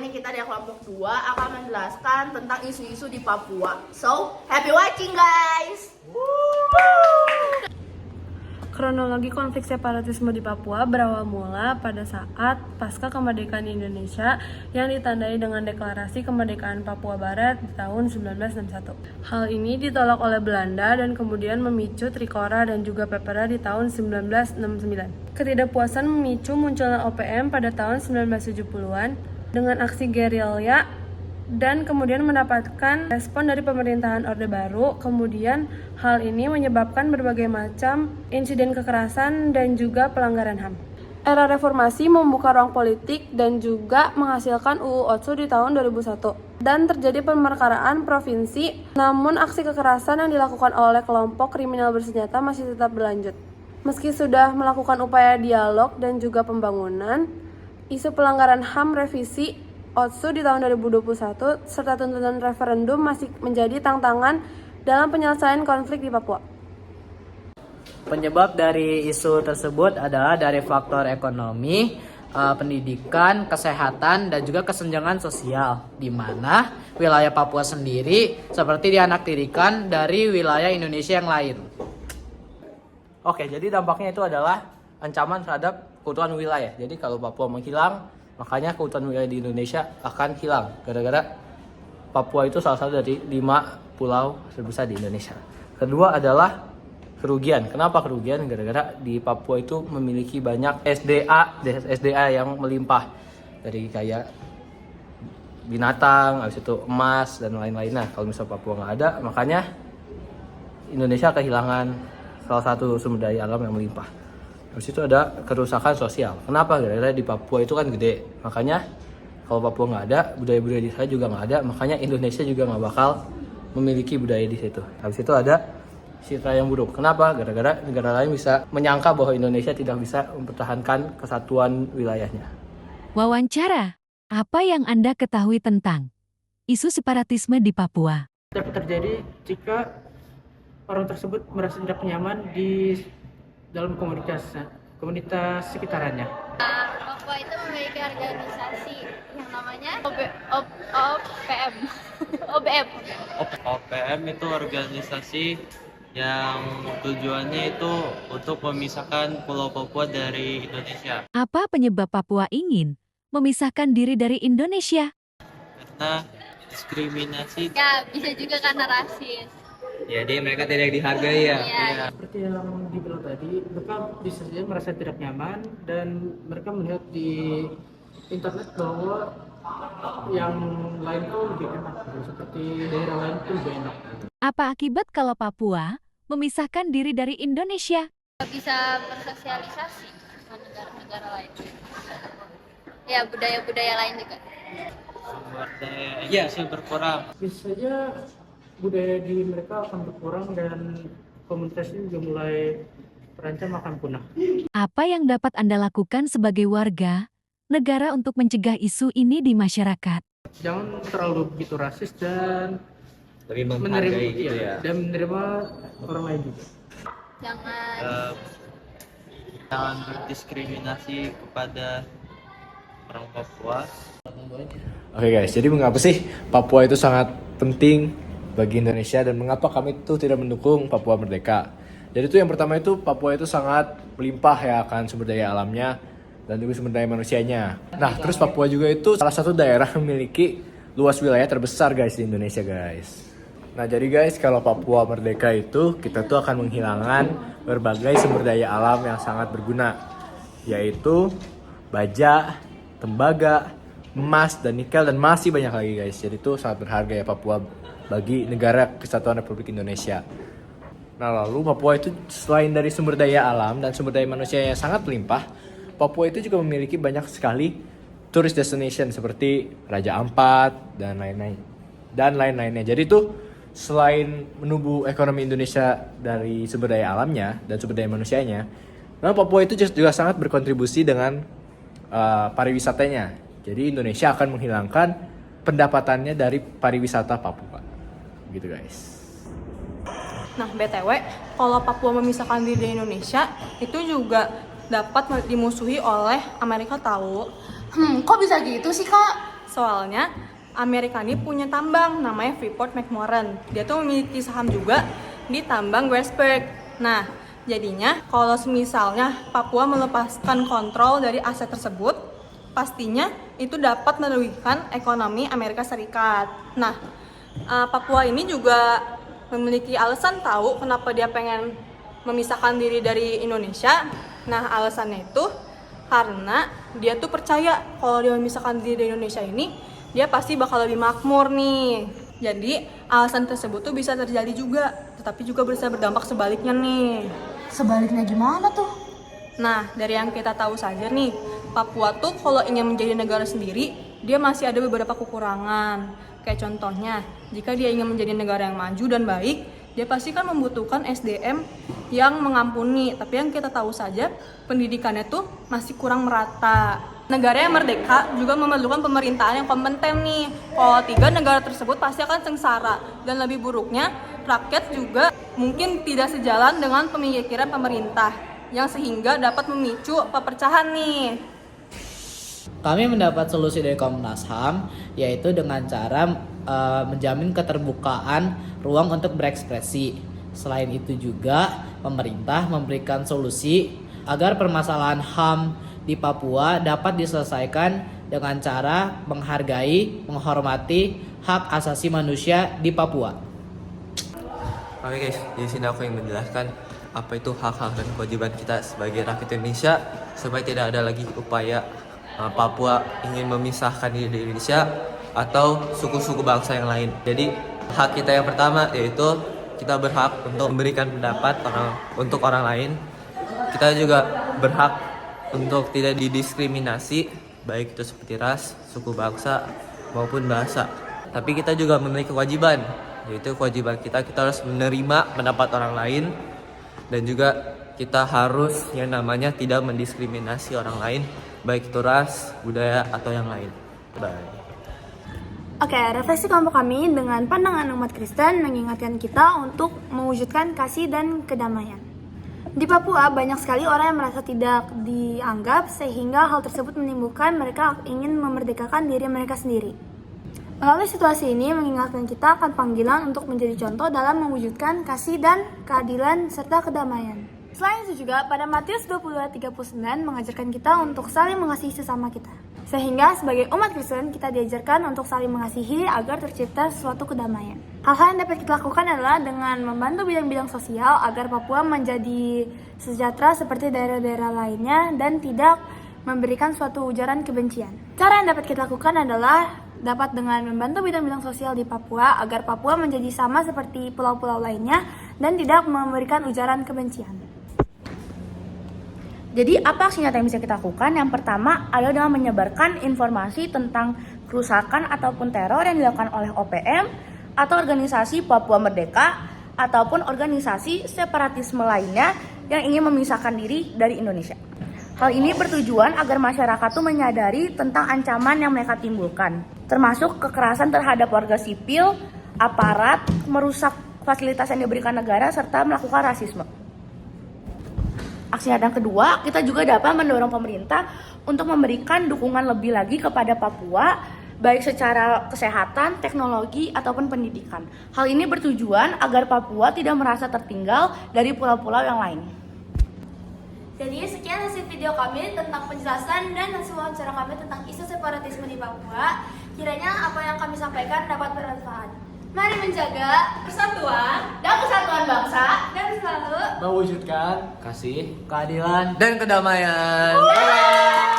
ini kita dari kelompok 2 akan menjelaskan tentang isu-isu di Papua. So, happy watching guys! Kronologi konflik separatisme di Papua berawal mula pada saat pasca kemerdekaan Indonesia yang ditandai dengan Deklarasi Kemerdekaan Papua Barat di tahun 1961. Hal ini ditolak oleh Belanda dan kemudian memicu Trikora dan juga Pepera di tahun 1969. Ketidakpuasan memicu munculnya OPM pada tahun 1970-an dengan aksi gerilya dan kemudian mendapatkan respon dari pemerintahan Orde Baru. Kemudian hal ini menyebabkan berbagai macam insiden kekerasan dan juga pelanggaran HAM. Era reformasi membuka ruang politik dan juga menghasilkan UU Otsu di tahun 2001. Dan terjadi pemerkaraan provinsi, namun aksi kekerasan yang dilakukan oleh kelompok kriminal bersenjata masih tetap berlanjut. Meski sudah melakukan upaya dialog dan juga pembangunan, isu pelanggaran HAM revisi Otsu di tahun 2021 serta tuntutan referendum masih menjadi tantangan dalam penyelesaian konflik di Papua. Penyebab dari isu tersebut adalah dari faktor ekonomi, pendidikan, kesehatan, dan juga kesenjangan sosial, di mana wilayah Papua sendiri seperti dianaktirikan dari wilayah Indonesia yang lain. Oke, jadi dampaknya itu adalah ancaman terhadap keutuhan wilayah. Jadi kalau Papua menghilang, makanya keutuhan wilayah di Indonesia akan hilang. Gara-gara Papua itu salah satu dari 5 pulau terbesar di Indonesia. Kedua adalah kerugian. Kenapa kerugian? Gara-gara di Papua itu memiliki banyak SDA yang melimpah. Dari kayak binatang, habis itu emas, dan lain-lain. Nah, kalau misalnya Papua nggak ada, makanya Indonesia kehilangan salah satu sumber daya alam yang melimpah. Habis itu ada kerusakan sosial. Kenapa? Gara-gara di Papua itu kan gede. Makanya kalau Papua nggak ada, budaya-budaya di sana juga nggak ada. Makanya Indonesia juga nggak bakal memiliki budaya di situ. Habis itu ada citra yang buruk. Kenapa? Gara-gara negara lain bisa menyangka bahwa Indonesia tidak bisa mempertahankan kesatuan wilayahnya. Wawancara, apa yang Anda ketahui tentang isu separatisme di Papua? Dapat terjadi jika orang tersebut merasa tidak nyaman di dalam komunitas sekitarannya. Papua itu memiliki organisasi yang namanya OPM. OPM itu organisasi yang tujuannya itu untuk memisahkan Pulau Papua dari Indonesia. Apa penyebab Papua ingin memisahkan diri dari Indonesia? Karena diskriminasi. Ya, bisa juga karena rasis. Jadi mereka tidak dihargai ya. Iya. Seperti yang dibilang tadi, mereka bisa saja merasa tidak nyaman dan mereka melihat di internet bahwa yang lain tuh lebih enak, seperti daerah lain tuh lebih enak. Apa akibat kalau Papua memisahkan diri dari Indonesia? Bisa bersosialisasi sama negara-negara lain. Ya, budaya-budaya lain juga. Sumber daya Indonesia berkurang. Bisa saja budaya di mereka akan berkurang dan komunitasnya juga mulai terancam akan punah. Apa yang dapat Anda lakukan sebagai warga negara untuk mencegah isu ini di masyarakat? Jangan terlalu begitu rasis dan Lebih menerima gitu ya. dan menerima orang lain juga. Jangan Berdiskriminasi kepada orang Papua. Oke guys, jadi mengapa sih Papua itu sangat penting bagi Indonesia dan mengapa kami itu tidak mendukung Papua merdeka? Jadi itu yang pertama itu Papua itu sangat melimpah ya akan sumber daya alamnya dan juga sumber daya manusianya. Nah, terus Papua juga itu salah satu daerah yang memiliki luas wilayah terbesar guys di Indonesia guys. Nah, jadi guys kalau Papua merdeka itu kita tuh akan menghilangkan berbagai sumber daya alam yang sangat berguna, yaitu baja, tembaga, emas, dan nikel, dan masih banyak lagi guys. Jadi itu sangat berharga ya Papua bagi negara Kesatuan Republik Indonesia. Nah, lalu Papua itu selain dari sumber daya alam dan sumber daya manusia yang sangat melimpah, Papua itu juga memiliki banyak sekali tourist destination seperti Raja Ampat dan lain-lainnya. Jadi itu selain menumbuh ekonomi Indonesia dari sumber daya alamnya dan sumber daya manusianya, nah Papua itu juga sangat berkontribusi dengan pariwisatanya. Jadi Indonesia akan menghilangkan pendapatannya dari pariwisata Papua. Gitu guys. Nah, BTW, kalau Papua memisahkan diri dari Indonesia, itu juga dapat dimusuhi oleh Amerika tahu. Kok bisa gitu sih kak? Soalnya Amerika ini punya tambang namanya Freeport McMoran. Dia tuh memiliki saham juga di tambang Grasberg. Nah, jadinya kalau misalnya Papua melepaskan kontrol dari aset tersebut, pastinya itu dapat merugikan ekonomi Amerika Serikat. Nah, Papua ini juga memiliki alasan tahu kenapa dia pengen memisahkan diri dari Indonesia. Nah, alasannya itu karena dia tuh percaya kalau dia memisahkan diri dari Indonesia ini, dia pasti bakal lebih makmur nih. Jadi, alasan tersebut tuh bisa terjadi juga, tetapi juga bisa berdampak sebaliknya nih. Sebaliknya gimana tuh? Nah, dari yang kita tahu saja nih, Papua tuh kalau ingin menjadi negara sendiri, dia masih ada beberapa kekurangan. Kayak contohnya, jika dia ingin menjadi negara yang maju dan baik, dia pasti kan membutuhkan SDM yang mengampuni. Tapi yang kita tahu saja, pendidikannya tuh masih kurang merata. Negara yang merdeka juga memerlukan pemerintahan yang kompeten nih. Kalau tidak, negara tersebut pasti akan sengsara. Dan lebih buruknya, rakyat juga mungkin tidak sejalan dengan pemikiran pemerintah, yang sehingga dapat memicu perpecahan nih. Kami mendapat solusi dari Komnas HAM, yaitu dengan cara menjamin keterbukaan ruang untuk berekspresi. Selain itu juga, pemerintah memberikan solusi agar permasalahan HAM di Papua dapat diselesaikan dengan cara menghargai, menghormati hak asasi manusia di Papua. Oke guys, di sini aku yang menjelaskan apa itu hak-hak dan kewajiban kita sebagai rakyat Indonesia supaya tidak ada lagi upaya Papua ingin memisahkan diri dari Indonesia atau suku-suku bangsa yang lain. Jadi hak kita yang pertama yaitu kita berhak untuk memberikan pendapat untuk orang lain. Kita juga berhak untuk tidak didiskriminasi, baik itu seperti ras, suku bangsa maupun bahasa. Tapi kita juga memiliki kewajiban, yaitu kewajiban kita harus menerima pendapat orang lain, dan juga kita harus yang namanya tidak mendiskriminasi orang lain, baik itu ras, budaya, atau yang lain. Bye. Oke, refleksi kelompok kami dengan pandangan umat Kristen mengingatkan kita untuk mewujudkan kasih dan kedamaian. Di Papua banyak sekali orang yang merasa tidak dianggap sehingga hal tersebut menimbulkan mereka ingin memerdekakan diri mereka sendiri. Melalui situasi ini mengingatkan kita akan panggilan untuk menjadi contoh dalam mewujudkan kasih dan keadilan serta kedamaian. Selain itu juga pada Matius 22:39 mengajarkan kita untuk saling mengasihi sesama kita. Sehingga sebagai umat Kristen kita diajarkan untuk saling mengasihi agar tercipta suatu kedamaian. Hal-hal yang dapat kita lakukan adalah dengan membantu bidang-bidang sosial agar Papua menjadi sejahtera seperti daerah-daerah lainnya dan tidak memberikan suatu ujaran kebencian. Cara yang dapat kita lakukan adalah dapat dengan membantu bidang-bidang sosial di Papua agar Papua menjadi sama seperti pulau-pulau lainnya dan tidak memberikan ujaran kebencian. Jadi apa aksi nyata yang bisa kita lakukan? Yang pertama adalah dengan menyebarkan informasi tentang kerusakan ataupun teror yang dilakukan oleh OPM atau organisasi Papua Merdeka ataupun organisasi separatisme lainnya yang ingin memisahkan diri dari Indonesia. Hal ini bertujuan agar masyarakat tuh menyadari tentang ancaman yang mereka timbulkan, termasuk kekerasan terhadap warga sipil, aparat, merusak fasilitas yang diberikan negara, serta melakukan rasisme. Aksi nyata yang kedua, kita juga dapat mendorong pemerintah untuk memberikan dukungan lebih lagi kepada Papua, baik secara kesehatan, teknologi, ataupun pendidikan. Hal ini bertujuan agar Papua tidak merasa tertinggal dari pulau-pulau yang lain. Jadi sekian hasil video kami tentang penjelasan dan hasil wawancara kami tentang isu separatisme di Papua. Kiranya apa yang kami sampaikan dapat bermanfaat. Mari menjaga persatuan Dan kesatuan bangsa dan selalu Mewujudkan Kasih. keadilan Dan kedamaian. Bye.